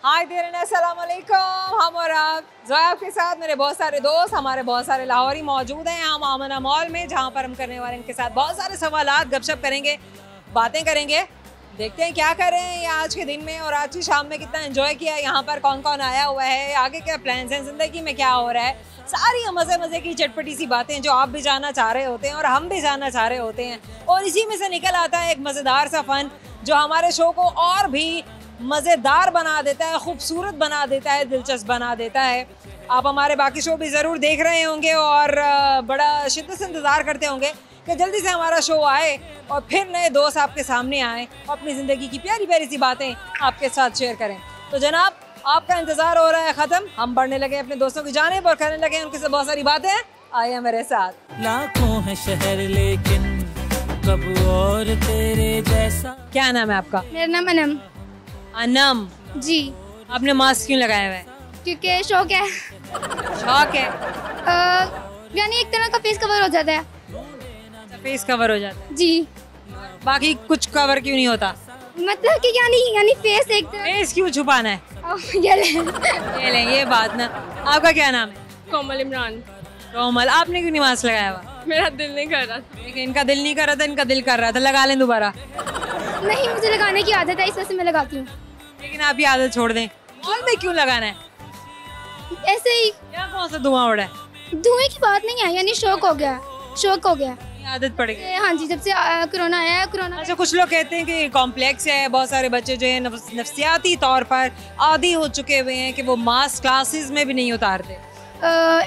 हाय देर अस्सलाम वालेकुम। हम और आप ज़ोया के साथ मेरे बहुत सारे दोस्त, हमारे बहुत सारे लाहौरी मौजूद हैं हम आमना मॉल में, जहाँ पर हम करने वाले इनके साथ बहुत सारे सवालात, गपशप करेंगे, बातें करेंगे। देखते हैं क्या कर रहे हैं ये आज के दिन में और आज की शाम में कितना एंजॉय किया, यहाँ पर कौन कौन आया हुआ है, आगे क्या प्लान्स हैं, ज़िंदगी में क्या हो रहा है, सारी मज़े मज़े की चटपटी सी बातें जो आप भी जानना चाह रहे होते हैं और हम भी जानना चाह रहे होते हैं। और इसी में से निकल आता है एक मज़ेदार सा फ़न जो हमारे शो को और भी मज़ेदार बना देता है, खूबसूरत बना देता है, दिलचस्प बना देता है। आप हमारे बाकी शो भी ज़रूर देख रहे होंगे और बड़ा शिद्दत से इंतज़ार करते होंगे कि जल्दी से हमारा शो आए और फिर नए दोस्त आपके सामने आएँ और अपनी ज़िंदगी की प्यारी प्यारी सी बातें आपके साथ शेयर करें। तो जनाब, आपका इंतज़ार हो रहा है ख़त्म, हम बढ़ने लगे अपने दोस्तों की जानिब और करने लगे उनके से बहुत सारी बातें। आइए मेरे साथ। लाखों है शहर लेकिन कब और तेरे जैसा। क्या नाम है आपका? मेरा नाम अनम। अनम जी। आपने मास्क क्यों लगाया हुआ है? क्योंकि शौक है। शौक है? यानी एक तरह का फेस कवर हो जाता है। फेस कवर हो जाता है जी। बाकी कुछ कवर क्यों नहीं होता? मतलब कि यानी फेस एक तरह। फेस क्यों छुपाना है? ये ले। ये ले, ये बात ना। आपका क्या नाम है? कोमल इमरान। कोमल, आपने क्यों नहीं मास्क लगाया हुआ? मेरा दिल नहीं कर रहा था। लेकिन इनका दिल नहीं कर रहा था, इनका दिल कर रहा था। लगा लें दोबारा। नहीं, मुझे लगाने की आदत है, इस वजह से मैं लगाती हूँ। लेकिन आप ये आदत छोड़ दें। मॉल में क्यों लगाना है? ऐसे ही। क्या कौन सा धुआं उड़ा है? धुएं की बात नहीं है, यानी शौक हो गया, शौक हो गया। ये आदत पड़ गई। हाँ जी, जब से कोरोना आया है, कोरोना। अच्छा, कुछ लोग कहते हैं कि कॉम्प्लेक्स है, बहुत सारे बच्चे जो है नफ्सियाती तौर पर आदी हो चुके हुए हैं कि वो मास्क क्लासेस में भी नहीं उतारते।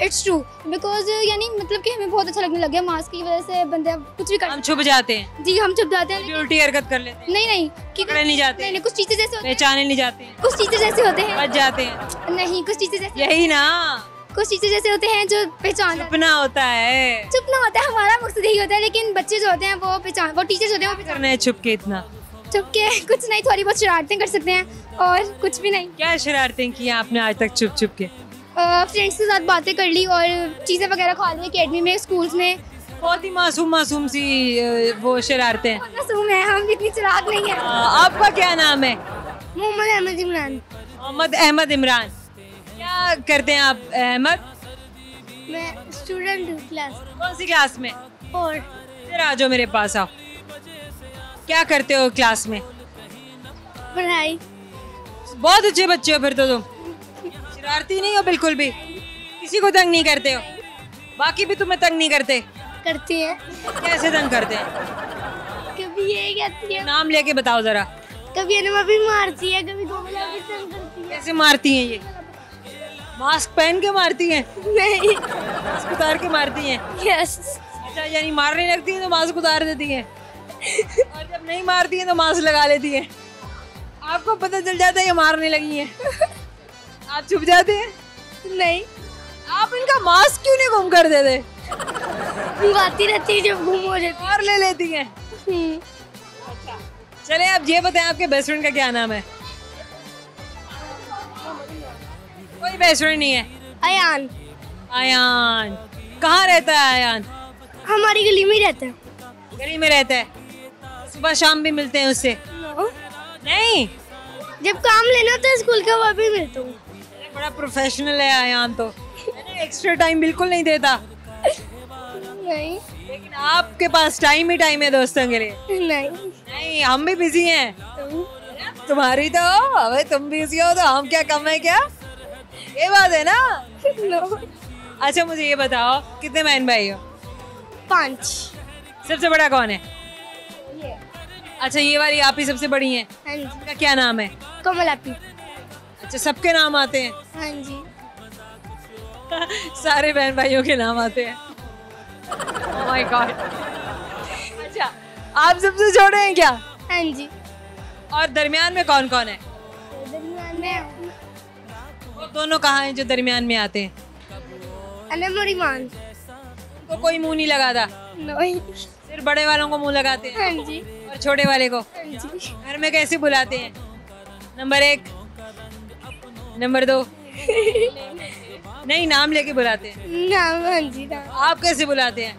इट्स ट्रू, बिकॉज यानी मतलब कि हमें बहुत अच्छा लगने लग गया मास्क की वजह से, बंदे अब कुछ भी कर। हम छुप जाते हैं। जी, हम छुप जाते हैं। उल्टी हरकत कर लेते हैं। नहीं पकड़े नहीं जाते। नहीं, कुछ चीजें जैसे होते हैं, पहचाने नहीं जाते हैं, कुछ चीजें जैसे होते हैं, बच जाते हैं। नहीं कुछ चीजें जैसे, यही ना, कुछ चीजें जैसे होते हैं जो पहचान। छुपना होता है। छुपना होता है, हमारा मकसद यही होता है, लेकिन बच्चे जो होते हैं वो पहचान, वो टीचर्स होते हैं वो करना है छुप के इतना? छुप के कुछ नहीं, थोड़ी बहुत शरारतें कर सकते हैं और कुछ भी नहीं। क्या शरारतें की आपने आज तक छुप छुप के? फ्रेंड्स के साथ बातें कर ली और चीज़ें वगैरह खा ली अकेडमी में, स्कूल्स में। बहुत ही मासूम सी वो शरारतें हैं। मासूम है, हम इतनी चालाक नहीं है। आपका क्या नाम है? मोहम्मद अहमद इमरान। मोहम्मद अहमद इमरान। क्या करते हैं आप अहमद? मैं स्टूडेंट हूँ, क्लास कौन सी क्लास में? 4। इधर आ जाओ, मेरे पास आओ। क्या करते हो क्लास में? पढ़ाई। बहुत अच्छे बच्चे हो फिर तो तुम। शरारती नहीं हो बिल्कुल भी? किसी को तंग नहीं करते हो? बाकी भी तुम्हें तंग नहीं करते? करती है। कैसे तंग करते हैं? कभी ये कहती है, नाम लेके बताओ जरा। कभी अनमा भी मारती है, कभी गोमला भी तंग करती है। कैसे मारती हैं ये? मास्क पहन के मारती हैं? नहीं। मास्क उतार के मारती हैं? यस। अच्छा, यानी मारने लगती हैं तो मास्क उतार देती हैं और जब नहीं मारती हैं तो मास्क लगा लेती हैं। आपको पता चल जाता है ये मारने लगी हैं, आप छुप जाते हैं? नहीं। आप इनका मास्क क्यों नहीं गुम कर देते? आती रहती है, जब गुम हो जाती और ले लेती हैं। है। चले आप ये बताएं, आपके बेस्ट फ्रेंड का क्या नाम है? कोई बेस्ट फ्रेंड नहीं है? अयान। आयान। कहाँ रहता है आयान? हमारी गली में ही रहता है। गली में रहता है? सुबह शाम भी मिलते हैं उससे? नहीं। जब काम लेना होता है स्कूल का, वो भी मिलता हूँ। बड़ा प्रोफेशनल है आयान तो। एक्स्ट्रा टाइम बिल्कुल नहीं देता। नहीं। लेकिन आपके पास टाइम ही टाइम है दोस्तों के लिए। नहीं। नहीं, हम भी बिजी हैं। तुम्हारी तो अबे तुम बिजी हो तो हम क्या कम है क्या? ये बात है ना? नो। अच्छा, मुझे ये बताओ कितने बहन भाई हो? 5। सबसे बड़ा कौन है? ये। अच्छा, ये वाली आप ही सबसे बड़ी हैं। हाँ जी। इनका क्या नाम है? कमल आपी। अच्छा, सबके नाम आते हैं? हाँ जी। सारे बहन भाइयों के नाम आते हैं। Oh my God. अच्छा, आप सबसे छोटे हैं क्या? हाँ जी। और दरमियान में कौन कौन है? दरमियान में वो दोनों कहाँ हैं जो दरमियान में आते हैं? अनम और ईमान। उनको कोई मुंह नहीं लगाता? नहीं। सिर्फ बड़े वालों को मुंह लगाते हैं? हाँ जी। और छोटे वाले को? हाँ जी। घर में कैसे बुलाते हैं? Number 1, number 2? नहीं, नाम लेके बुलाते हैं। नाम। हाँ जी, नाम। आप कैसे बुलाते हैं?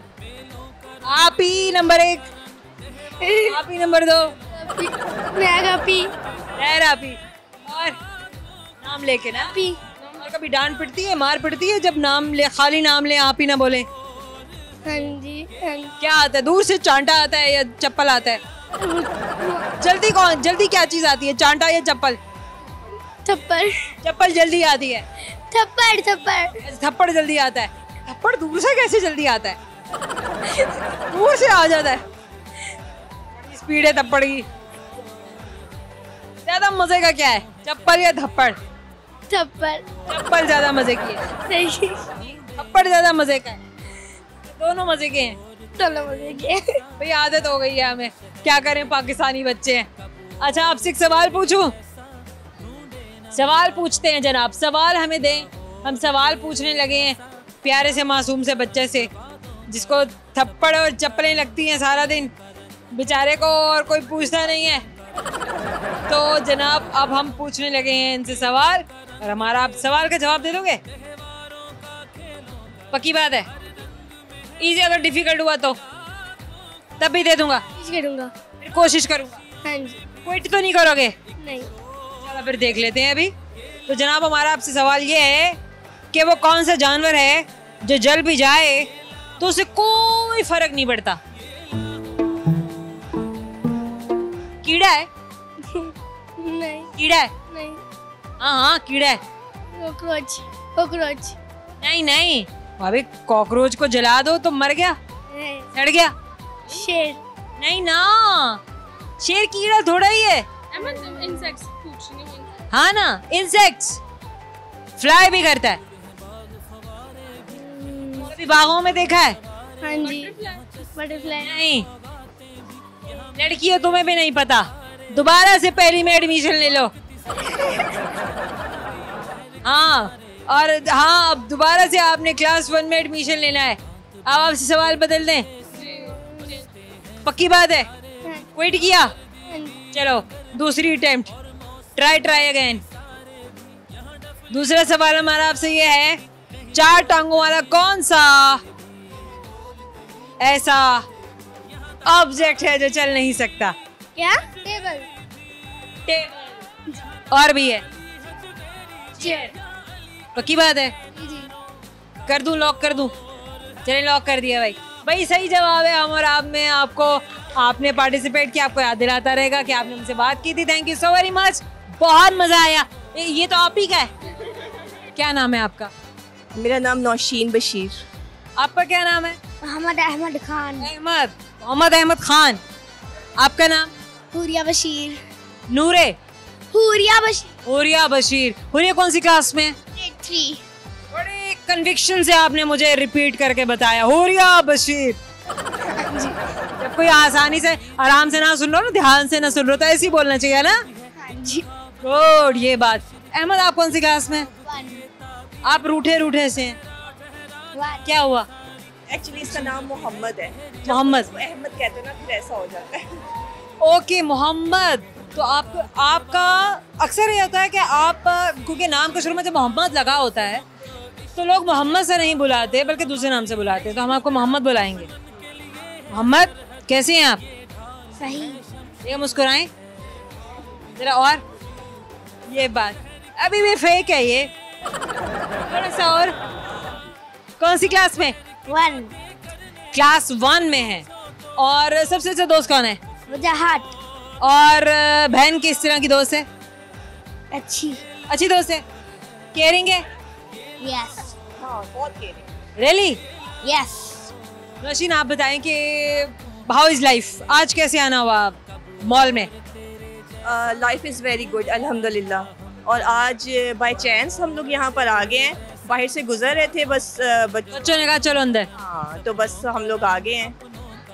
आप ही नंबर 1, आप ही नंबर 2? मैं कापी। आप ही। और नाम लेके ना। पी। और कभी डांट पिटती है, मार पिटती है जब नाम ले, खाली नाम ले, आप ही ना बोले? हाँ जी, हाँ जी। क्या आता है? दूर से चांटा आता है या चप्पल आता है? जल्दी क्या चीज आती है, चांटा या चप्पल? थप्पड़। चप्पल जल्दी आती है, थप्पड़ थप्पड़। थप्पड़ जल्दी आता है। थप्पड़ दूर से कैसे जल्दी आता है? दूर से आ जाता है। स्पीड है थप्पड़ की। ज्यादा मजे का क्या है, चप्पल या थप्पड़? थप्पड़। चप्पल ज्यादा मजे की है, सही। थप्पड़ ज्यादा मजे का है। दोनों मजे के हैं। चलो मुझे क्या। भाई आदत हो गई है हमें, क्या करें, पाकिस्तानी बच्चे हैं। अच्छा आपसे एक सवाल पूछूं? सवाल पूछते हैं जनाब, सवाल हमें दें। हम सवाल पूछने लगे हैं प्यारे से मासूम से बच्चे से, जिसको थप्पड़ और चप्पलें लगती हैं सारा दिन, बेचारे को और कोई पूछता नहीं है। तो जनाब अब हम पूछने लगे हैं इनसे सवाल, और हमारा आप सवाल का जवाब दे दोगे? पक्की बात है? इजी अगर डिफिकल्ट हुआ तो तब भी दे दूंगा, करूँगा। फिर कोशिश करूंगा। हाँ जी। क्विट तो नहीं करोगे? नहीं। चलो फिर देख लेते हैं अभी। तो जनाब हमारा आपसे सवाल ये है कि वो कौन सा जानवर है जो जल भी जाए तो उसे कोई फर्क नहीं पड़ता? कीड़ा है? नहीं। कीड़ा है? नहीं। हाँ कीड़ा है। कॉकरोच। कॉकरोच। नहीं नहीं, अभी कॉकरोच को जला दो तो मर गया, नहीं। सड़ गया। शेर। नहीं ना, शेर कीड़ा थोड़ा ही है। इंसेक्ट्स पूछ रही हूँ। हाँ ना, इंसेक्ट्स। फ्लाई भी करता है, कभी बागों में देखा है? हाँ जी। बटरफ्लाई। नहीं, लड़की हो तुम्हें भी नहीं पता, दोबारा से पहली में एडमिशन ले लो। हाँ, और हाँ अब दोबारा से आपने क्लास 1 में एडमिशन लेना है। अब आपसे सवाल बदल दें? पक्की बात है? क्विट किया? चलो दूसरी अटेम्प्ट, ट्राई अगेन। दूसरा सवाल हमारा आपसे ये है, 4 टांगों वाला कौन सा ऐसा ऑब्जेक्ट है जो चल नहीं सकता? क्या? टेबल। टेबल। और भी है? चेयर। पक्की बात है? जी। कर दूं, लॉक कर दूं? चले लॉक कर दिया भाई। भाई सही जवाब है। हम और आप में आपको, आपने पार्टिसिपेट किया, आपको याद दिलाता रहेगा कि आपने हमसे बात की थी। Thank you so very much, बहुत मजा आया। ये तो आप ही का है। क्या नाम है आपका? मेरा नाम नौशीन बशीर। आपका क्या नाम है? मोहम्मद अहमद खान। अहमद, मोहम्मद अहमद खान। आपका नाम? हुरिया बशीर। नूरे? हुरिया बशीर। हुरिया बशीर। हुरिया कौन सी क्लास में? ग्रेड 3। बड़े कन्विक्शन से आपने मुझे रिपीट करके बताया, हुरिया बशीर। जब कोई आसानी से आराम से ना सुन लो ना, ध्यान से ना सुन लो, तो ऐसे ही बोलना चाहिए ना। हाँ जी। गुड, ये बात। अहमद आप कौन सी क्लास में? 1। आप रूठे से हैं, क्या हुआ? एक्चुअली इसका नाम मोहम्मद है। मोहम्मद। अहमद कहते हैं ना, फिर ऐसा हो जाता है। ओके मोहम्मद। तो आपका अक्सर ये होता है कि आप, क्योंकि नाम के शुरू में जब मोहम्मद लगा होता है तो लोग मोहम्मद से नहीं बुलाते बल्कि दूसरे नाम से बुलाते हैं, तो हम आपको मोहम्मद बुलाएंगे। मोहम्मद कैसे हैं आप? सही। ये मुस्कुराएं जरा। और ये बात अभी भी फेक है, ये थोड़ा सा और। कौन सी क्लास में? 1। क्लास 1 में है। और सबसे अच्छा दोस्त कौन है? वजाहत। और बहन किस तरह की दोस्त है? अच्छी दोस्त है। केयरिंग है? यस। हाँ, बहुत केयरिंग। रियली? यस। रोशिन आप बताएं कि हाउ इज लाइफ? आज कैसे आना हुआ मॉल में? लाइफ इज़ वेरी गुड अल्हम्दुलिल्लाह। और आज बाय चांस हम लोग यहाँ पर आ गए हैं, बाहर से गुजर रहे थे, बस बच्चों ने कहा चलो अंदर। हाँ, तो बस हम लोग आ गए हैं।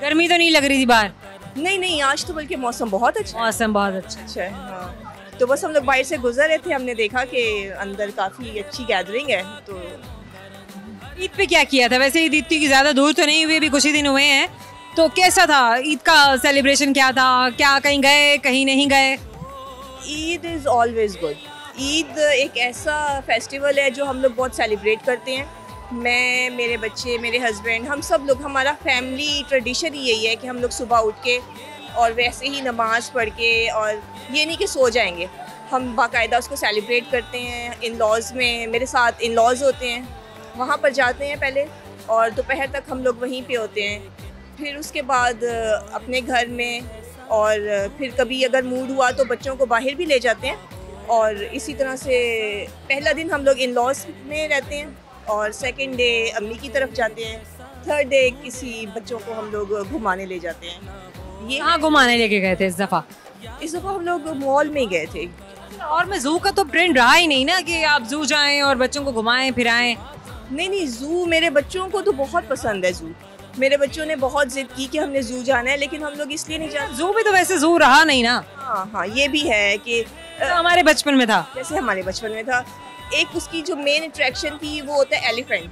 गर्मी तो नहीं लग रही थी बाहर? नहीं, आज तो बल्कि मौसम बहुत अच्छा है। मौसम बहुत अच्छा है। हाँ, तो बस हम लोग बाहर से गुजर रहे थे, हमने देखा कि अंदर काफ़ी अच्छी गैदरिंग है। तो ईद पे क्या किया था? वैसे ईद की ज़्यादा दूर तो नहीं हुई, अभी कुछ ही दिन हुए हैं, तो कैसा था ईद का सेलिब्रेशन? क्या था? क्या कहीं गए, कहीं नहीं गए? Eid is always good. Eid एक ऐसा फेस्टिवल है जो हम लोग बहुत सेलिब्रेट करते हैं। मैं, मेरे बच्चे, मेरे हस्बैंड, हम सब लोग, हमारा फैमिली ट्रेडिशन ही यही है कि हम लोग सुबह उठ के और वैसे ही नमाज़ पढ़ के, और ये नहीं कि सो जाएंगे, हम बाकायदा उसको सेलिब्रेट करते हैं। इन लॉज में मेरे साथ इन लॉज होते हैं, वहाँ पर जाते हैं पहले, और दोपहर तक हम लोग वहीं पे होते हैं। फिर उसके बाद अपने घर में, और फिर कभी अगर मूड हुआ तो बच्चों को बाहर भी ले जाते हैं। और इसी तरह से पहला दिन हम लोग इन लॉज में रहते हैं, और सेकंड डे अम्मी की तरफ जाते हैं, थर्ड डे किसी बच्चों को हम लोग घुमाने ले जाते हैं। ये कहाँ घुमाने लेके गए थे इस दफ़ा? इस दफ़ा हम लोग मॉल में गए थे। और मैं जू का तो ट्रेंड रहा ही नहीं ना कि आप जू जाएं और बच्चों को घुमाएं फिराएं। नहीं, ज़ू मेरे बच्चों को तो बहुत पसंद है। ज़ू मेरे बच्चों ने बहुत ज़िद की कि हमने ज़ू जाना है, लेकिन हम लोग इसलिए नहीं जाते। जू भी तो वैसे जू रहा नहीं ना। हाँ, ये भी है कि तो हमारे बचपन में था, जैसे हमारे बचपन में था। एक उसकी जो मेन अट्रैक्शन थी वो होता है एलिफेंट।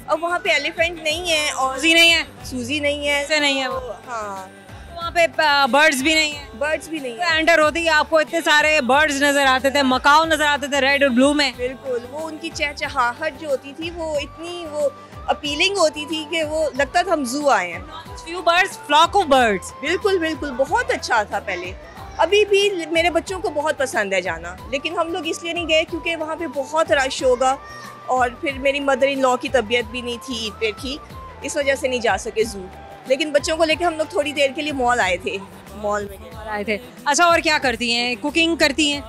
अब वहाँ पे एलिफेंट नहीं है, और सूजी नहीं है, सूजी नहीं है, से नहीं है वो। हाँ, वहाँ पे बर्ड्स भी नहीं है। बर्ड्स भी नहीं तो है। एंटर होती आपको इतने सारे बर्ड्स नजर आते थे, मकाओ नजर आते थे रेड और ब्लू में। बिल्कुल, वो उनकी चहचहाहट जो होती थी वो इतनी वो अपीलिंग होती थी कि वो लगता था हम जू आए हैं। Few birds, flock of birds. बिल्कुल बिल्कुल, बहुत अच्छा था पहले। अभी भी मेरे बच्चों को बहुत पसंद है जाना, लेकिन हम लोग इसलिए नहीं गए क्योंकि वहाँ पे बहुत रश होगा, और फिर मेरी मदर इन लॉ की तबीयत भी नहीं थी ईद पे ठीक, इस वजह से नहीं जा सके जू। लेकिन बच्चों को लेके हम लोग थोड़ी देर के लिए मॉल आए थे, मॉल में आए थे। अच्छा, और क्या करती हैं? कुकिंग करती हैं?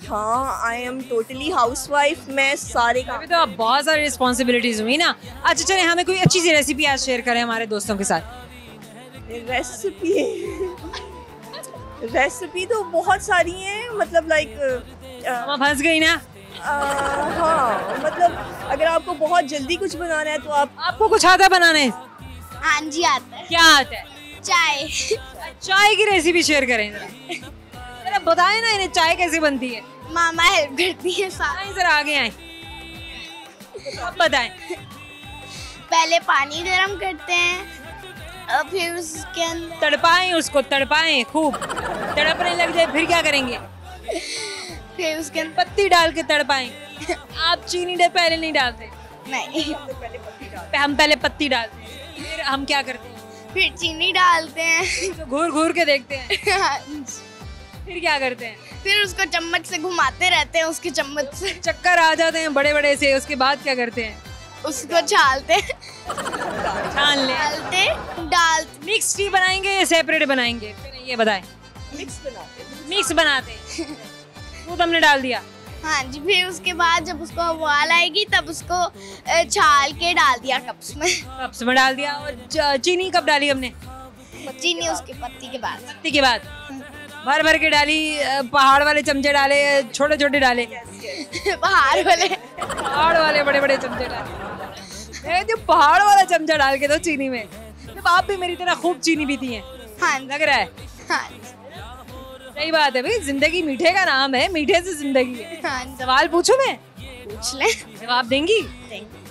हाँ, आई एम टोटली हाउसवाइफ। मैं सारे काम अभी तो आप बहुत सारी रिस्पॉन्सिबिलिटीज हुई ना। अच्छा चले, हमें कोई अच्छी सी रेसिपी आज शेयर करें हमारे दोस्तों के साथ। रेसिपी तो बहुत सारी हैं, मतलब लाइक हम फंस गई ना। हाँ, मतलब अगर आपको बहुत जल्दी कुछ बनाना है तो आपको कुछ आता है बनाने? हाँ जी आता है। क्या आता है? चाय। चाय की रेसिपी शेयर करें जरा बताएं ना इन्हें, चाय कैसे बनती है? मामा हेल्प करती है साथ। आए जरा आगे आए, अब बताएं। पहले पानी गरम करते हैं, और फिर उसके अंदर तड़पाएं उसको, तड़पाएं खूब, तड़पने लग जाए फिर क्या करेंगे? फिर उसके अंदर पत्ती डाल के तड़पाएं। आप चीनी डे पहले नहीं डालते? नहीं, हम पहले पत्ती डालते हैं, फिर हम क्या करते हैं? फिर चीनी डालते हैं। तो घूर घूर के देखते हैं, हाँ जी। फिर क्या करते हैं? फिर उसको चम्मच से घुमाते रहते हैं, उसके चम्मच से चक्कर आ जाते हैं बड़े बड़े से, उसके बाद क्या करते हैं? उसको छालते छान ले। डालते। मिक्स टी बनाएंगे या सेपरेट बनाएंगे? फिर ये बताएं। मिक्स बनाते हैं। दूध हमने डाल दिया। हाँ जी, फिर उसके बाद जब उसको उबाल आएगी तब उसको छाल के डाल दिया कप्स में। कप्स में डाल दिया। और चीनी कब डाली हमने? चीनी उसकी पत्ती के बाद। पत्ती के बाद भर भर के डाली, पहाड़ वाले चमचे डाले, छोटे छोटे डाले? पहाड़ वाले बड़े बड़े चमचे डाले। जो पहाड़ वाला चमचा डाल के दो चीनी में। जब आप भी मेरी तरह खूब चीनी पीती हैं, हाँ लग रहा है। हाँ सही बात है भाई, जिंदगी मीठे का नाम है, मीठे से जिंदगी है। हाँ। सवाल पूछूं मैं? पूछ ले। जवाब देंगी?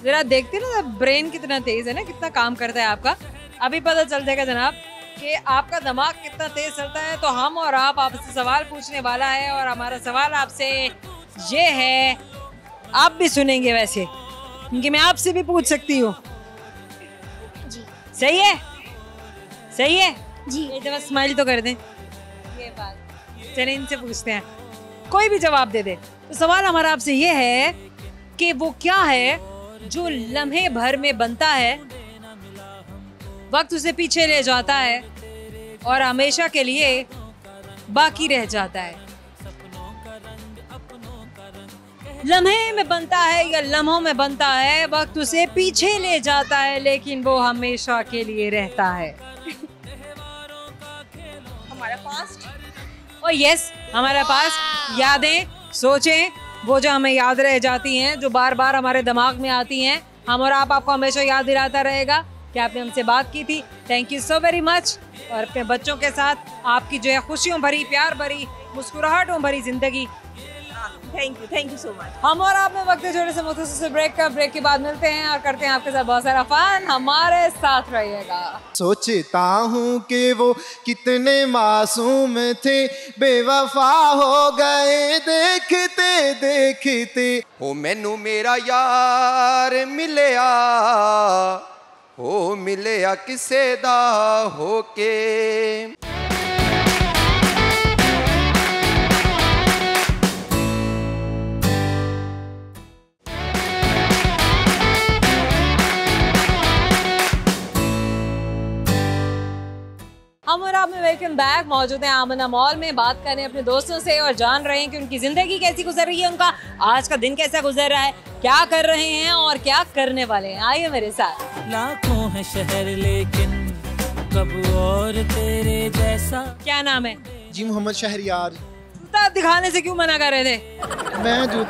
जरा देखते ना ब्रेन कितना तेज है ना, कितना काम करता है आपका। अभी पता चल जाएगा जनाब कि आपका दिमाग कितना तेज चलता है। तो हम और आप आपसे सवाल पूछने वाला है, और हमारा सवाल आपसे ये है, आप भी सुनेंगे वैसे, क्योंकि मैं आपसे भी पूछ सकती हूँ। जी। सही है? सही है जी। एक दफा स्माइल तो कर दें। ये बात चलिए इनसे पूछते हैं, कोई भी जवाब दे दे। तो सवाल हमारा आपसे ये है कि वो क्या है जो लम्हे भर में बनता है, वक्त उसे पीछे ले जाता है और हमेशा के लिए बाकी रह जाता है। लम्हे में बनता है या लम्हों में बनता है, वक्त उसे पीछे ले जाता है, लेकिन वो हमेशा के लिए रहता है। हमारा पास्ट। और यस, हमारे पास यादें, सोचें, वो जो हमें याद रह जाती हैं, जो बार बार हमारे दिमाग में आती हैं, हम और आपको हमेशा याद दिलाता रहेगा कि आपने हमसे बात की थी। Thank you so very much. और अपने बच्चों के साथ आपकी जो है खुशियों भरी, प्यार भरी, मुस्कुराहटों भरी जिंदगी। Thank you so much. हम और आप में वक्त है छोटे से मुख्तसर से ब्रेक का। ब्रेक के बाद मिलते हैं और करते हैं आपके साथ बहुत सारा फन। हमारे साथ रहिएगा। सोचता हूँ कि वो कितने मासूम थे, बेवफा हो गए देखते देखते। हो मैनू मेरा यार मिलिया, हो मिलिया किसे दा होके। पंजाब में वेलकम बैक। मौजूद है आमना मॉल में, बात कर रहे हैं अपने दोस्तों से और जान रहे हैं कि उनकी जिंदगी कैसी गुजर रही है, उनका आज का दिन कैसा गुजर रहा है, क्या कर रहे हैं और क्या करने वाले हैं। आइए मेरे साथ। लाखों है शहर लेकिन कब और तेरे जैसा। क्या नाम है? जी मोहम्मद शहरियार। जूता दिखाने से क्यों मना कर रहे थे? मैं जो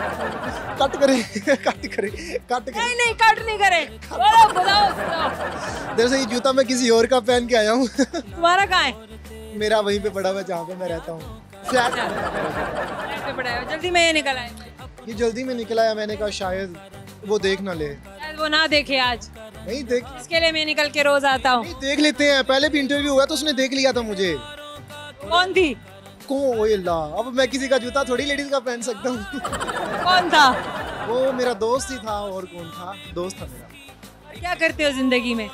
कट करे कट करे नहीं कट नहीं करे, बोलो बुलाओ। दरअसल ये जूता मैं किसी और का पहन के आया हूँ। तुम्हारा कहाँ है? मेरा वहीं पे पड़ा हुआ है जहाँ पे मैं रहता हूँ। फ्लैट पे पड़ा है। जल्दी में ये निकल आए। ये जल्दी में निकला है, मैंने कहा शायद वो देख ना ले। शायद वो ना देखे आज। नहीं देख, इसके लिए मैं निकल के रोज आता हूँ। देख लेते हैं। पहले भी इंटरव्यू हुआ तो उसने देख लिया था मुझे। कौन थी? कौन? ओए अल्लाह, अब मैं किसी का जूता थोड़ी लेडीज का पहन सकता हूँ। कौन था? वो मेरा दोस्त ही था। और कौन था? दोस्त था मेरा। क्या करते हो जिंदगी में?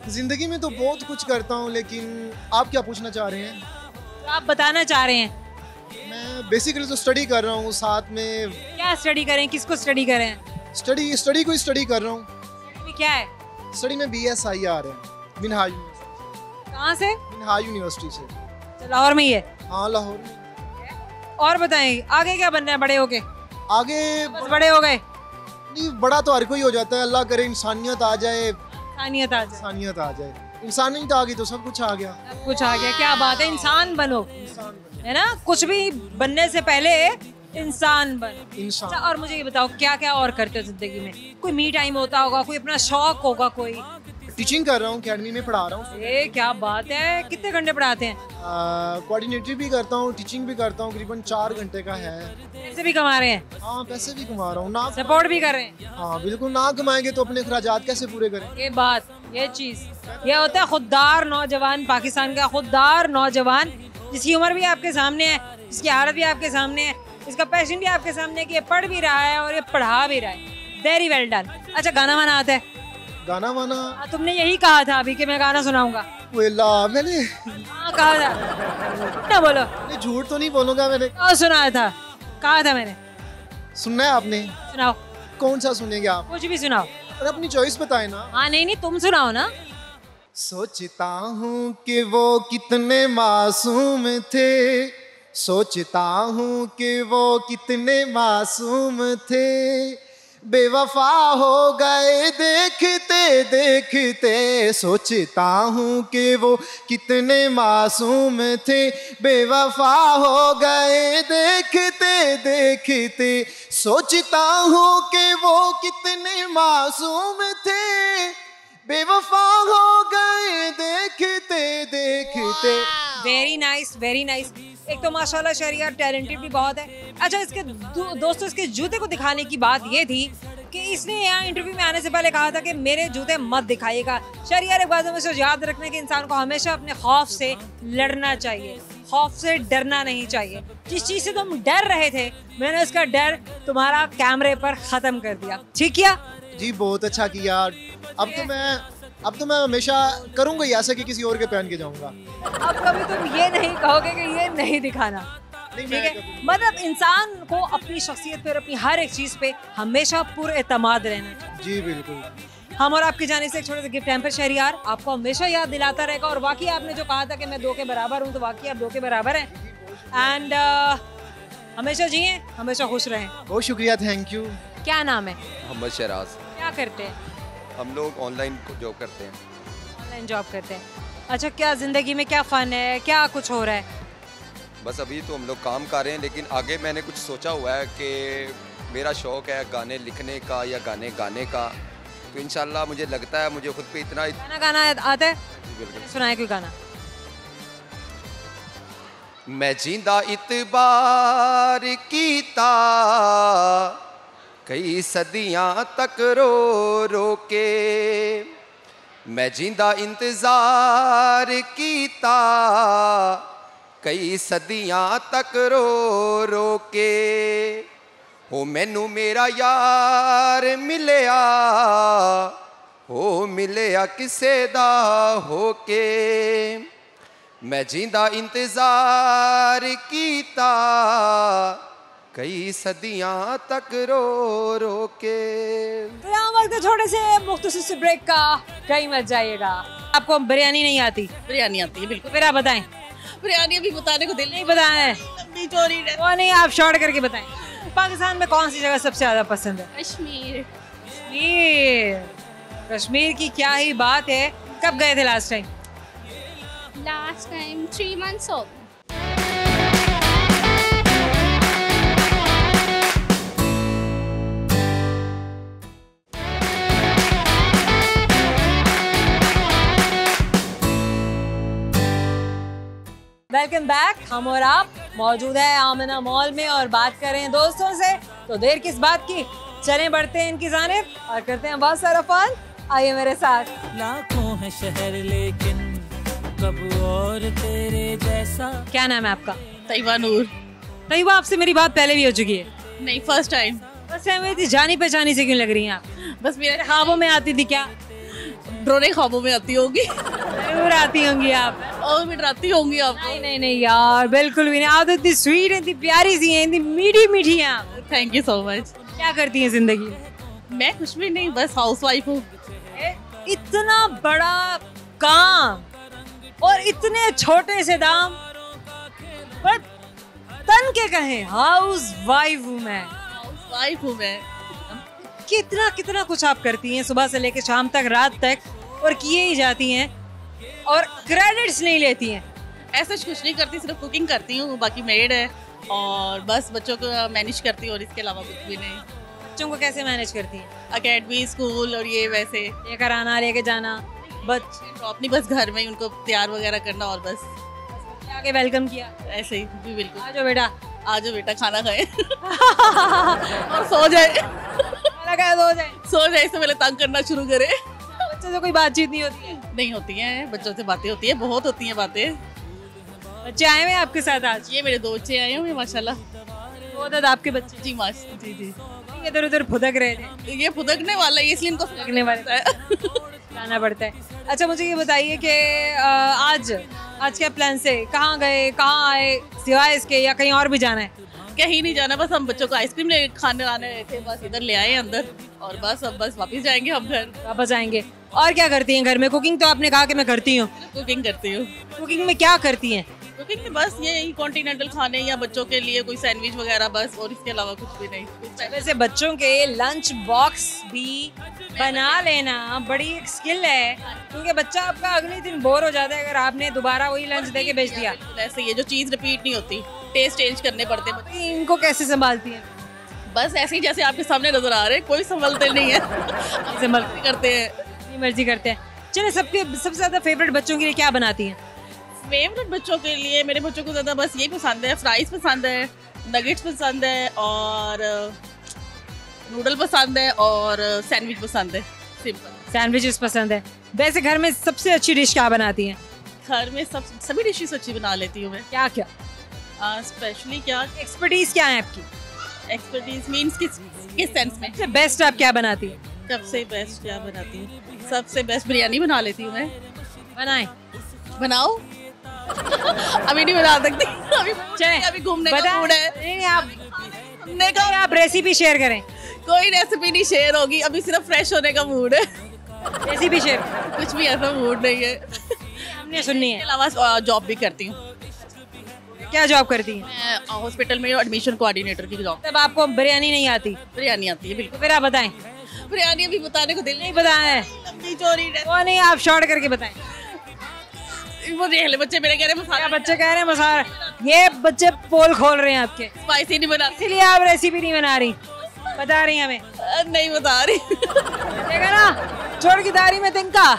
जिंदगी में तो बहुत कुछ करता हूँ, लेकिन आप क्या पूछना चाह रहे हैं? तो आप बताना चाह रहे हैं। मैं बेसिकली तो स्टडी कर रहा हूँ, साथ में। क्या स्टडी करें, किसको स्टडी करें? स्टडी को स्टडी कर रहा हूँ। क्या है? स्टडी में BSIR है, बिनहा यूनिवर्सिटी। कहाँ से? बिनहा यूनिवर्सिटी से। तो लाहौर में ही है? हाँ लाहौर में। और बताएं आगे क्या बनना है बड़े होके? आगे बस बड़े हो गए? नहीं, बड़ा तो हर कोई हो जाता है। अल्लाह करे इंसानियत आ जाए। इंसानियत आ जाए। इंसानियत आ जाए। इंसानियत आ गई तो सब कुछ आ गया। सब कुछ आ गया। क्या बात है, इंसान बनो, है ना? कुछ भी बनने से पहले इंसान बनो। इंसान। अच्छा, और मुझे ये बताओ क्या क्या और करते हो जिंदगी में? कोई मी टाइम होता होगा, कोई अपना शौक होगा, कोई? टीचिंग कर रहा हूँ, अकेडमी में पढ़ा रहा हूँ। ये क्या बात है, कितने घंटे पढ़ाते हैं? कोऑर्डिनेटर भी करता हूँ, टीचिंग भी करता हूँ। करीबन 4 घंटे का है। पैसे भी कमा रहे हैं? हाँ पैसे भी कमा रहा हूँ ना। सपोर्ट भी कर रहे हैं? हाँ बिल्कुल। ना कमाएंगे तो अपने अखराजात कैसे पूरे करें? ये बात, ये चीज, ये होता है खुददार नौजवान, पाकिस्तान का खुददार नौजवान, जिसकी उम्र भी आपके सामने है, जिसकी हालत भी आपके सामने है, इसका पैशन भी आपके सामने है कि ये पढ़ भी रहा है और ये पढ़ा भी रहा है। Very well done. अच्छा, गाना वाना आता है? गाना वाना? तुमने यही कहा था अभी कि मैं गाना सुनाऊंगा। मैंने हाँ कहा था ना, बोलो। नहीं, झूठ तो नहीं बोलूंगा। मैंने सुनाया था, कहा था मैंने। सुनना है आपने? सुनाओ। कौन सा सुनेंगे आप? कुछ भी सुनाओ। और अपनी चॉइस बताए ना। हाँ नहीं तुम सुनाओ ना। सोचता हूँ कि वो कितने मासूम थे, सोचता हूँ कि वो कितने मासूम थे, बेवफा हो गए देखते देखते। सोचता हूँ कि वो कितने मासूम थे, बेवफा हो गए देखते देखते। सोचता हूँ कि वो कितने मासूम थे, बेवफा हो गए देखते देखते। Very nice, very nice. एक तो माशाल्लाह शहरियार टैलेंटेड भी बहुत है। अच्छा, इसके दोस्तों इसके जूते को दिखाने की बात ये थी कि इसने यहाँ इंटरव्यू में आने से पहले कहा था कि मेरे जूते मत दिखाइएगा। शहरियार एक बात हमेशा याद रखने के इंसान को हमेशा अपने खौफ से लड़ना चाहिए, खौफ से डरना नहीं चाहिए। जिस चीज़ से तुम डर रहे थे, मैंने उसका डर तुम्हारा कैमरे पर ख़त्म कर दिया। ठीक किया? जी बहुत अच्छा किया। अब तो मैं हमेशा करूंगा ही ऐसा कि किसी और के पहन के जाऊंगा। अब कभी तुम ये नहीं कहोगे कि ये नहीं दिखाना, ठीक है? मतलब इंसान को अपनी शख्सियत पर, अपनी हर एक चीज़ पे हमेशा पुरएतमाद रहना चाहिए। जी बिल्कुल। हम और आपकी जाने से एक छोटे से गिफ्ट हैम्पर शहरियार आपको हमेशा याद दिलाता रहेगा। और वाकई आपने जो कहा था कि मैं 2 के बराबर हूँ, तो वाकई आप 2 के बराबर हैं। एंड हमेशा जिए, हमेशा खुश रहें। बहुत शुक्रिया, थैंक यू। क्या नाम है? मोहम्मद शहराज। क्या करते हैं? हम लोग ऑनलाइन जॉब करते हैं। ऑनलाइन जॉब करते हैं। अच्छा, क्या ज़िंदगी में क्या फ़न है, क्या कुछ हो रहा है? बस अभी तो हम लोग काम कर रहे हैं, लेकिन आगे मैंने कुछ सोचा हुआ है कि मेरा शौक़ है गाने लिखने का या गाने गाने का, तो इंशाल्लाह मुझे लगता है मुझे खुद पे इतना गाना आता है? सुनाए कोई गाना। मैं जिंदा इतबार कीता कई सदियां तक रो रो के, मैं जिंदा इंतजार कीता कई सदियां तक रो रो के। हो मैनू मेरा यार मिलिया, हो मिलिया किसे दा होके, मैं जिंदा इंतजार कीता कई सदियां तक रो रो के। तो यहाँ वक्त छोटे से मुख्तसर से ब्रेक का, कहीं मत जाइएगा। आपको बिरयानी नहीं आती? बिरयानी आती है बिल्कुल। फिर आप बताएं। बिरयानी अभी बताने को दिल नहीं बताना है, लंबी चोरी है। वो नहीं, आप शॉर्ट करके बताएं। पाकिस्तान में कौन सी जगह सबसे ज्यादा पसंद है? कश्मीर। कश्मीर। कश्मीर की क्या ही बात है। कब गए थे last time? Last time 3 months old. Welcome back. हम और आप मौजूद है आमना मॉल में और बात कर रहे हैं दोस्तों से, तो देर किस बात की, चलें बढ़ते हैं इनकी जानिब और करते हैं बहुत सारा फन। आइए मेरे साथ। लाखों है शहर लेकिन कब और तेरे जैसा। क्या नाम है आपका? तैयबा नूर। तैयबा, आपसे मेरी बात पहले भी हो चुकी है? नहीं, फर्स्ट टाइम। बस मेरी जानी पहचानी से क्यों लग रही हैं आप? बस मेरे ख्वाबों में आती थी क्या? ड्रोने ख्वाबों में आती होगी। जरूर आती होंगी आप। और मैं डराती होंगी आप। नहीं नहीं नहीं यार, बिल्कुल भी नहीं। आप तो इतनी स्वीट है, इतनी प्यारी सी हैं, इतनी मीठी मीठी हैं आप। Thank you so much. क्या करती हैं जिंदगी में? मैं कुछ भी नहीं, बस हाउसवाइफ हूँ। इतना बड़ा काम और इतने छोटे से दाम, पर तन के कहें हाउस वाइफ हूँ मैं। हाउसवाइफ हूँ मैं। कितना कितना कुछ आप करती हैं, सुबह से लेकर शाम तक, रात तक, और किए ही जाती हैं और क्रेडिट्स नहीं लेती हैं। ऐसा कुछ नहीं करती, सिर्फ कुकिंग करती हूँ, बाकी मेड है और बस बच्चों को मैनेज करती हूँ और इसके अलावा कुछ भी नहीं। बच्चों को कैसे मैनेज करती हैं? अकेडमी, स्कूल और ये वैसे लेकर आना, लेके जाना, बस ड्रॉप नहीं, बस घर में ही उनको तैयार वगैरह करना और बस आके वेलकम किया। ऐसे ही जी, बिल्कुल। आ जाओ बेटा, आ जाओ बेटा, खाना खाए और सो जाए। लगा दो जाए, सो जाए, इससे पहले तंग करना शुरू करे। बच्चों से कोई बातचीत नहीं होती है? नहीं होती है, बच्चों से बातें होती है, बहुत होती हैं बातें। बच्चे आए हुए हैं आपके साथ आज? ये मेरे 2 बच्चे आए हुए माशाल्लाह। वो तो आपके बच्चे जी जी जी। इधर उधर फुदक रहे थे। ये फुदकने वाला है, इसलिए इनको फुदकने वाला है, लाना पड़ता है। अच्छा, मुझे ये बताइए कि आज क्या प्लान से, कहाँ गए, कहाँ आए, सिवाय इसके, या कहीं और भी जाना है? कहीं नहीं जाना, बस हम बच्चों को आइसक्रीम ले खाने लाने गए थे, बस इधर ले आए अंदर और बस अब बस वापस जाएंगे हम घर। वापस आएंगे। और क्या करती हैं घर में? कुकिंग तो आपने कहा कि मैं करती हूँ। कुकिंग करती हूँ। कुकिंग में क्या करती हैं? कुकिंग में बस ये कॉन्टिनेंटल खाने या बच्चों के लिए कोई सैंडविच वगैरह, बस, और इसके अलावा कुछ भी नहीं। वैसे बच्चों के लंच बॉक्स भी बना लेना बड़ी एक स्किल है, क्योंकि बच्चा आपका अगले दिन बोर हो जाता है अगर आपने दोबारा वही लंच देके भेज दिया। ऐसे ये जो चीज़ रिपीट नहीं होती, टेस्ट चेंज करने पड़ते हैं। इनको कैसे संभालती हैं? बस ऐसे ही जैसे आपके सामने नजर आ रहे हैं, कोई संभलते नहीं है। संभल करते हैं, अपनी मर्जी करते हैं। चलिए, सबसे ज्यादा फेवरेट बच्चों के लिए क्या बनाती हैं? फेवरेट बच्चों के लिए मेरे बच्चों को ज़्यादा बस यही पसंद है, फ्राइज पसंद है, नगेट्स पसंद है और नूडल पसंद है और सैंडविच पसंद है। सिंपल सैंडविचेस पसंद है। वैसे घर में सबसे अच्छी डिश क्या बनाती हैं? घर में सभी डिशेस अच्छी बना लेती हूँ मैं। क्या क्या? स्पेशली क्या एक्सपर्टीज क्या है आपकी? एक्सपर्टीज मीन्स किस सेंस में? सबसे बेस्ट आप क्या बनाती हैं? सबसे बेस्ट क्या बनाती हूँ? सबसे बेस्ट बिरयानी बना लेती हूँ मैं। बनाएं? बनाओ। अभी नहीं बना सकती, अभी घूमने का मूड है। नहीं, आप रेसिपी शेयर करें। कोई रेसिपी नहीं शेयर होगी, अभी सिर्फ फ्रेश होने का मूड है। Recipe share? कुछ भी ऐसा मूड नहीं है। हमने सुननी है। इसके अलावा जॉब भी करती हूँ। क्या जॉब करती हैं? मैं हॉस्पिटल में एडमिशन कोऑर्डिनेटर की जॉब। तब आपको बिरयानी नहीं आती? बिरयानी आती है बिल्कुल। तो फिर आप बताएं। बिरयानी अभी बताने को दिल नहीं बताना है, लंबी चोरी है। वो नहीं, आप शॉर्ट करके बताएं। वो देख ले, बच्चे मेरे कह रहे हैं मसाला। बच्चे कह रहे हैं मसाला, ये बच्चे पोल खोल रहे हैं आपके, स्पाइसी नहीं बना, इसीलिए आप रेसिपी नहीं बना रही, बता रही हमें। नहीं बता रही। देखा ना, छोड़ की दारी में तिनका,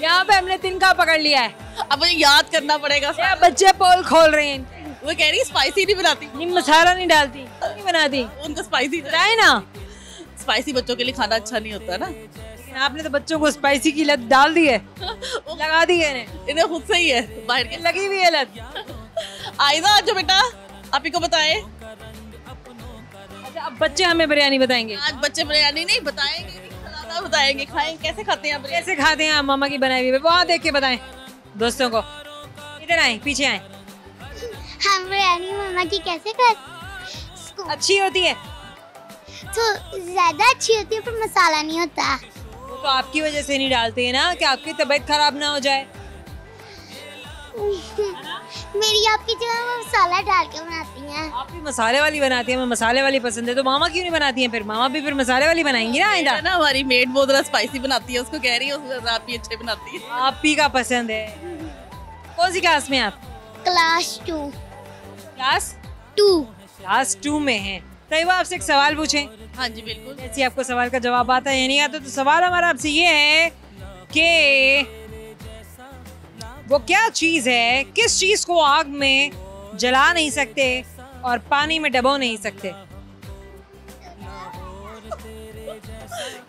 यहाँ पे हमने तिनका पकड़ लिया है। अब मुझे याद करना पड़ेगा। बच्चे पोल खोल रहे हैं। वो कह रही है स्पाइसी नहीं बनाती, नहीं मसाला नहीं डालती, नहीं बनाती। उनको स्पाइसी बताए ना, स्पाइसी बच्चों के लिए खाना अच्छा नहीं होता ना। आपने तो बच्चों को स्पाइसी की लत डाल दी है, लगा दी है इन्हें खुद से ही है, बाहर की लगी हुई है लत। आइजा जो बेटा, आप ही को बताए। अच्छा, अब बच्चे हमें बिरयानी बताएंगे। आज बच्चे बिरयानी नहीं बताएंगे, बताएंगे खाएंगे कैसे खाते हैं, कैसे खाते हैं मामा की बनाई हुई, वहाँ देख के बताएं दोस्तों को। इधर आए, पीछे आए। हम बिरयानी मामा की कैसे कर? अच्छी होती है तो ज्यादा अच्छी होती है, पर मसाला नहीं होता। वो तो आपकी वजह से नहीं डालते हैं ना, कि आपकी तबीयत खराब ना हो जाए। मेरी आपकी जो है वो मसाला डाल के बनाती हैं। आप भी मसाले वाली बनाती हैं, मैं मसाले वाली पसंद है, तो मामा क्यों नहीं बनाती हैं फिर? मामा भी फिर मसाले वाली बनाएंगी ना आइंदा। ना हमारी मेड बहुत ज़्यादा स्पाइसी बनाती है, उसको कह रही है आप ही अच्छे बनाती है। आप ही का पसंद है। कौन सी क्लास में आप? क्लास 2। क्लास 2। क्लास 2 में हैं। तैयबा आपसे एक सवाल पूछें? हाँ जी बिल्कुल। जैसे आपको सवाल का जवाब आता है या नहीं आता, तो सवाल हमारा आपसे ये है कि वो क्या चीज़ है, किस चीज़ को आग में जला नहीं सकते और पानी में डबो नहीं सकते?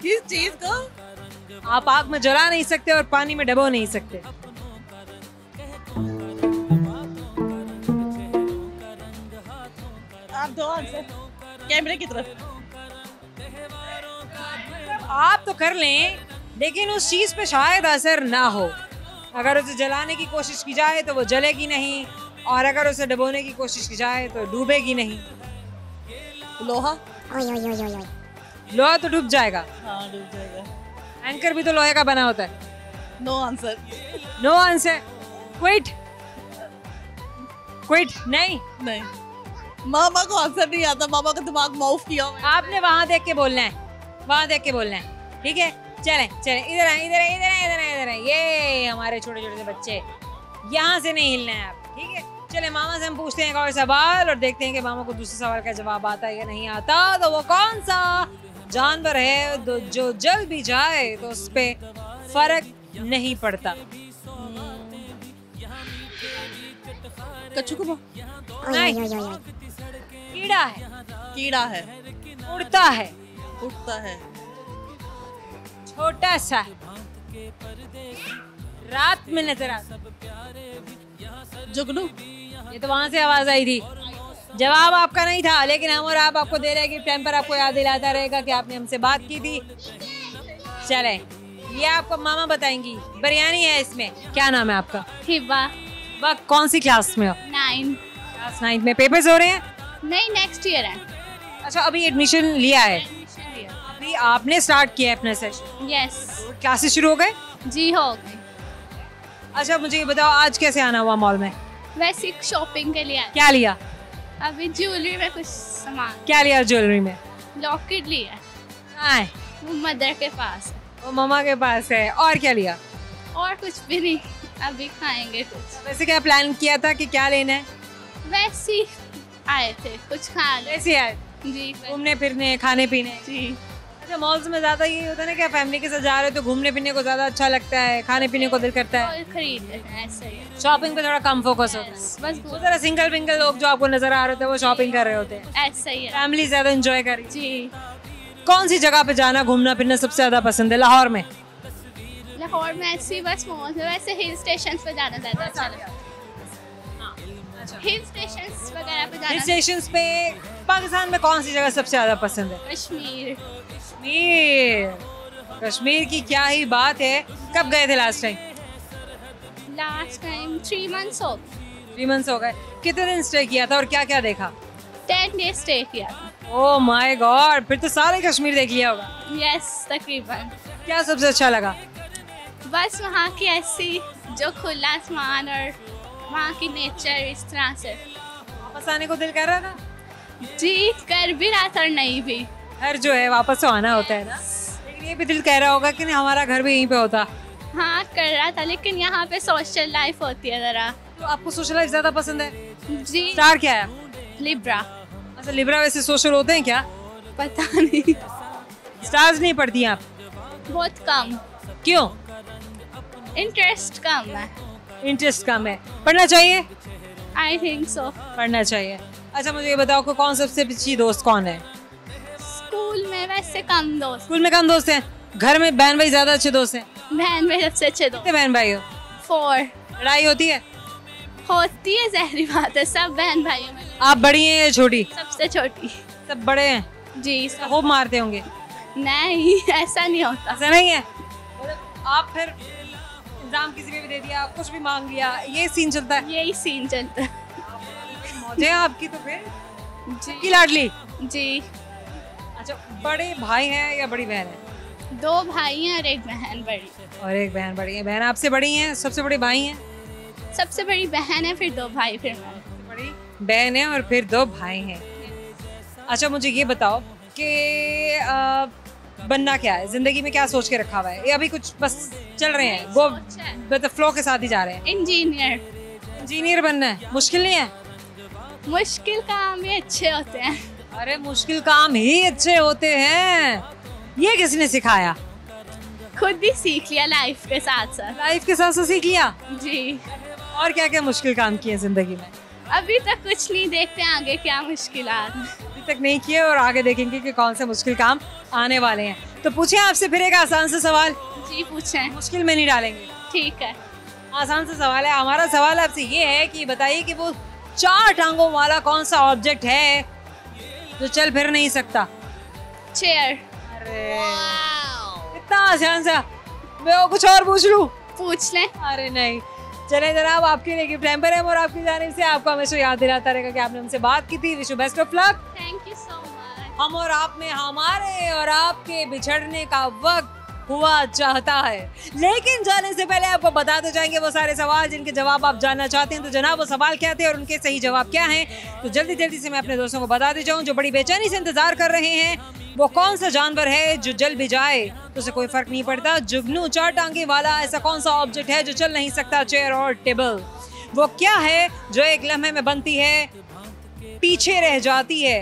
किस चीज को आप आग में जला नहीं सकते और पानी में डबो नहीं सकते। आप दो आंसर कैमरे की तरफ। आप तो कर लें, लेकिन उस चीज़ पे शायद असर ना हो। अगर उसे जलाने की कोशिश की जाए तो वो जलेगी नहीं, और अगर उसे डुबोने की कोशिश की जाए तो डूबेगी नहीं। लोहा। लोहा तो डूब जाएगा। हाँ डूब जाएगा। एंकर भी तो लोहे का बना होता है। No answer. No answer. Quit. Quit नहीं। नहीं, मामा को आंसर नहीं आता, मामा का दिमाग माउफ किया हुआ है। आपने वहां देख के बोलना है, वहां देख के बोलना है, ठीक है? चलें चलें, इधर आए, इधर आए, इधर आए, इधर आए, इधर आए। ये हमारे छोटे छोटे से बच्चे, यहाँ से नहीं हिलना है आप, ठीक है? चले मामा से हम पूछते हैं एक और सवाल और देखते हैं कि मामा को दूसरे सवाल का जवाब आता है या नहीं आता। तो वो कौन सा जानवर है जो जल भी जाए तो उस पे फर्क नहीं पड़ता? कछुआ। नहीं, कीड़ा है। कीड़ा है, उड़ता है, उठता है, छोटा सा, रात में नजर आता। जुगनू। ये तो वहां से आवाज आई थी, जवाब आपका नहीं था, लेकिन हम और आप आपको दे रहे हैं कि टाइम पर आपको याद दिलाता रहेगा कि आपने हमसे बात की थी। चले, ये आपको मामा बताएंगी। बिरयानी है इसमें। क्या नाम है आपका? हिबा। वह कौन सी क्लास में हो? 9। क्लास 9 में। पेपर्स हो रहे हैं? नहीं, नेक्स्ट ईयर है। अच्छा, अभी एडमिशन लिया है? अभी आपने स्टार्ट किया है अपना सेशन? यस। क्लासेस शुरू हो गए? जी हो गई। अच्छा, मुझे ये बताओ आज कैसे आना हुआ मॉल में? वैसे शॉपिंग के लिए आई। क्या लिया? अभी ज्वेलरी में कुछ सामान। क्या लिया ज्वेलरी में? लॉकेट लिया। कहाँ है? वो मदर के पास है। वो मम्मा के पास है। और क्या लिया? और कुछ भी नहीं, अभी खाएंगे कुछ। वैसे क्या प्लान किया था कि क्या लेना है? वैसे ही आए थे, कुछ खा ले। वैसे आए जी, घूमने फिरने, खाने पीने? जी। अच्छा, मॉल्स में ज्यादा ये होता है ना, क्या फैमिली के साथ जा रहे हो तो घूमने पीने को ज्यादा अच्छा लगता है, खाने पीने को दिल करता है, और खरीद लेते हैं, ऐसे ही। शॉपिंग पे थोड़ा कम फोकस होता है। बस वो जरा सिंगल विंगल लोग जो आपको नजर आ रहे होते हैं वो शॉपिंग कर रहे होते हैं, ऐसा ही है। फैमिली ज्यादा एंजॉय कर रही है। जी। कौन सी जगह पे जाना घूमना फिरना सबसे ज्यादा पसंद है लाहौर में? लाहौर में ऐसे ही बस मॉल में, वैसे हिल स्टेशन पे जाना ज्यादा अच्छा लगता है। हिल स्टेशन वगैरह पे हिल जाना। स्टेशन पे पाकिस्तान में कौन सी जगह सबसे ज्यादा पसंद है? कश्मीर। कश्मीर। कश्मीर की क्या ही बात है। कब गए थे last time? Last time 3 months हो। 3 months हो गए। कितने दिन स्टे किया था और क्या क्या देखा? 10 days स्टे किया। ओह माय गॉड, फिर तो सारे कश्मीर देख लिया होगा। यस, तकरीबन। क्या सबसे अच्छा लगा? बस वहाँ की ऐसी जो खुला आसमान और वहाँ की नेचर, इस तरह से। वापस आने को दिल कर रहा था? जी, कर भी रहा था और नहीं भी। घर जो है वापस तो आना होता है ना, लेकिन ये भी दिल कह रहा होगा कि नहीं हमारा घर भी यहीं पे होता। हाँ, कर रहा था, लेकिन यहाँ पे सोशल लाइफ होती है ज़रा। तो आपको सोशल लाइफ ज्यादा पसंद है? जी। स्टार क्या है? लिब्रा। अच्छा, लिब्रा वैसे सोशल होते हैं क्या? पता नहीं। स्टार्स नहीं पढ़ती हैं आप? बहुत कम। क्यों? इंटरेस्ट कम है। इंटरेस्ट कम है। पढ़ना चाहिए? I think so. पढ़ना चाहिए। अच्छा, मुझे ये बताओ कि कौन सबसे अच्छी दोस्त कौन है? स्कूल में वैसे कम दोस्त। स्कूल में कम दोस्त हैं, घर में बहन भाई ज्यादा अच्छे दोस्त हैं। बहन में सबसे अच्छे दोस्त। कितने बहन भाई हो? 4। लड़ाई होती है? होती है, जहरी बात है, सब बहन भाइयों में। आप बड़ी हैं या छोटी? सबसे छोटी। सब बड़े हैं? जी। खूब मारते होंगे? नहीं, ऐसा नहीं होता। ऐसा नहीं है? मतलब आप फिर एग्जाम किसी पे भी दे दिया, कुछ भी मांग लिया, ये सीन चलता है? यही सीन चलता है। मौजे हैं आपकी तो फिर। जी। की लाडली? जी। अच्छा, बड़े भाई हैं या बड़ी बहन है? 2 भाई हैं और 1 बहन बड़ी। और 1 बहन बड़ी है। बहन आपसे बड़ी हैं, सबसे बड़े भाई हैं? सबसे बड़ी बहन है, फिर 2 भाई, फिर मैं। बड़ी बहन है और फिर 2 भाई हैं। अच्छा मुझे ये बताओ कि बनना क्या है जिंदगी में, क्या सोच के रखा हुआ है, ये अभी कुछ बस चल रहे हैं, गो विद द फ्लो के साथ ही जा रहे हैं? इंजीनियर बनना है। मुश्किल नहीं है? मुश्किल काम ही अच्छे होते हैं। अरे मुश्किल काम ही अच्छे होते हैं, ये किसने सिखाया? खुद ही सीख लिया लाइफ के साथ साथ। लाइफ के साथ साथ सीख लिया जी। और क्या क्या मुश्किल काम किए जिंदगी में? अभी तक कुछ नहीं, देखते हैं आगे क्या मुश्किलात। अभी तक नहीं किए और आगे देखेंगे कि कौन से मुश्किल काम आने वाले हैं। तो पूछें आपसे फिर एक आसान सा सवाल। जी पूछें। मुश्किल में नहीं डालेंगे। ठीक है। आसान सा सवाल है। हमारा सवाल आपसे ये है कि बताइए कि वो 4 टांगों वाला कौन सा ऑब्जेक्ट है जो चल फिर नहीं सकता? चेयर। अरे इतना आसान सा, मैं कुछ और पूछ लूं? पूछ लें। अरे नहीं, चले जनाब, आपके लिए गिफ्ट हैम्पर है और आपकी जानिब से आपको हमेशा याद दिलाता रहेगा कि आपने हमसे बात की थी। Wish you best of luck. Thank you so much. हम और आप में हमारे और आपके बिछड़ने का वक्त हुआ चाहता है, लेकिन जाने से पहले आपको बताते जाएंगे वो सारे सवाल जिनके जवाब आप जानना चाहते हैं। तो जनाब वो सवाल क्या थे और उनके सही जवाब क्या हैं, तो जल्दी जल्दी से मैं अपने दोस्तों को बता दे जाऊं जो बड़ी बेचैनी से इंतजार कर रहे हैं। वो कौन सा जानवर है जो जल भी जाए तो उसे कोई फर्क नहीं पड़ता? जुगनू 4 टांगे वाला ऐसा कौन सा ऑब्जेक्ट है जो चल नहीं सकता? चेयर और टेबल। वो क्या है जो एक लम्हे में बनती है, पीछे रह जाती है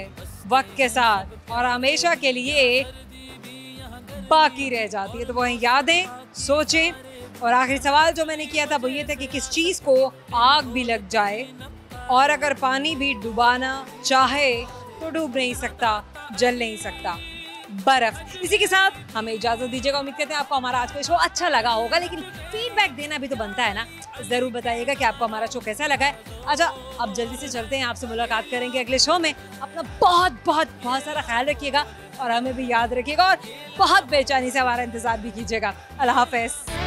वक्त के साथ और हमेशा के लिए बाकी रह जाती है? तो वो हैं यादें, सोचें। और आखिरी सवाल जो मैंने किया था वो ये था कि किस चीज़ को आग भी लग जाए और अगर पानी भी डुबाना चाहे तो डूब नहीं सकता, जल नहीं सकता, बर्फ। इसी के साथ हमें इजाज़त दीजिएगा। उम्मीद करते हैं आपको हमारा आज का शो अच्छा लगा होगा, लेकिन फीडबैक देना भी तो बनता है ना। ज़रूर बताइएगा कि आपको हमारा शो कैसा लगा है। अच्छा अब जल्दी से चलते हैं, आपसे मुलाकात करेंगे अगले शो में। अपना बहुत बहुत बहुत सारा ख्याल रखिएगा और हमें भी याद रखिएगा और बहुत बेचैनी से हमारा इंतज़ार भी कीजिएगा। अल्लाह हाफ़िज़।